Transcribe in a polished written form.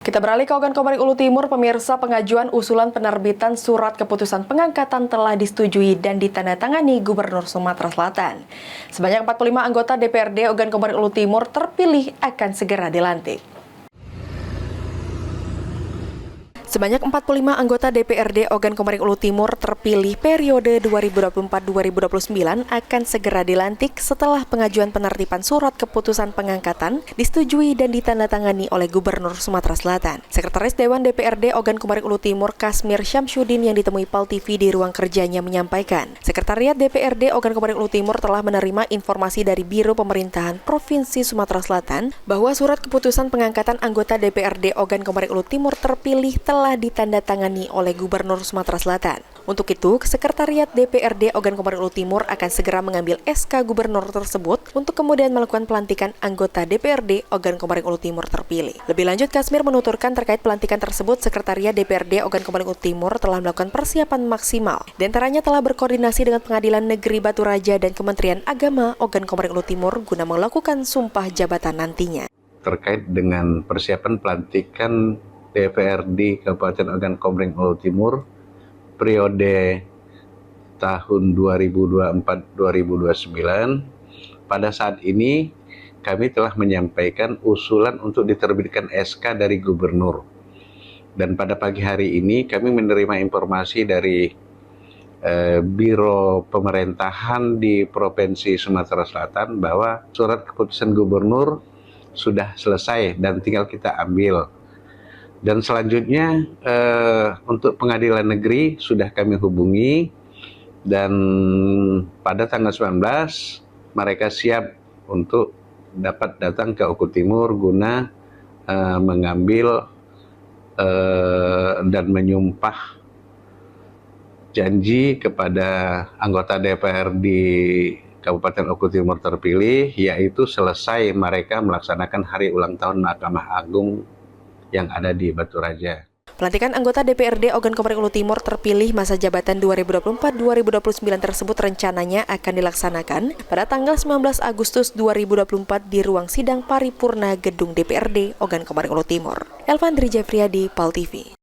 Kita beralih ke Ogan Komering Ulu Timur, pemirsa. Pengajuan usulan penerbitan surat keputusan pengangkatan telah disetujui dan ditandatangani Gubernur Sumatera Selatan. Sebanyak 45 anggota DPRD Ogan Komering Ulu Timur terpilih akan segera dilantik. Sebanyak 45 anggota DPRD Ogan Komering Ulu Timur terpilih periode 2024-2029 akan segera dilantik setelah pengajuan penertiban surat keputusan pengangkatan disetujui dan ditandatangani oleh Gubernur Sumatera Selatan. Sekretaris Dewan DPRD Ogan Komering Ulu Timur Kasmir Syamsuddin yang ditemui PAL TV di ruang kerjanya menyampaikan, Sekretariat DPRD Ogan Komering Ulu Timur telah menerima informasi dari Biro Pemerintahan Provinsi Sumatera Selatan bahwa surat keputusan pengangkatan anggota DPRD Ogan Komering Ulu Timur terpilih telah ditandatangani oleh Gubernur Sumatera Selatan. Untuk itu, Sekretariat DPRD Ogan Komering Ulu Timur akan segera mengambil SK Gubernur tersebut untuk kemudian melakukan pelantikan anggota DPRD Ogan Komering Ulu Timur terpilih. Lebih lanjut, Kasmir menuturkan terkait pelantikan tersebut, Sekretariat DPRD Ogan Komering Ulu Timur telah melakukan persiapan maksimal. Di antaranya telah berkoordinasi dengan Pengadilan Negeri Batu Raja dan Kementerian Agama Ogan Komering Ulu Timur guna melakukan sumpah jabatan nantinya. Terkait dengan persiapan pelantikan DPRD Kabupaten Ogan Komering Ulu Timur periode tahun 2024-2029, pada saat ini kami telah menyampaikan usulan untuk diterbitkan SK dari Gubernur. Dan pada pagi hari ini kami menerima informasi dari Biro Pemerintahan di Provinsi Sumatera Selatan bahwa surat keputusan Gubernur sudah selesai dan tinggal kita ambil. Dan selanjutnya untuk Pengadilan Negeri sudah kami hubungi dan pada tanggal 19 mereka siap untuk dapat datang ke Oku Timur guna mengambil dan menyumpah janji kepada anggota DPR di Kabupaten Oku Timur terpilih, yaitu selesai mereka melaksanakan hari ulang tahun Mahkamah Agung yang ada di Batu Raja. Pelantikan anggota DPRD Ogan Komering Ulu Timur terpilih masa jabatan 2024-2029 tersebut rencananya akan dilaksanakan pada tanggal 19 Agustus 2024 di ruang sidang paripurna gedung DPRD Ogan Komering Ulu Timur. Elvandri Jafriyadi, PAL TV.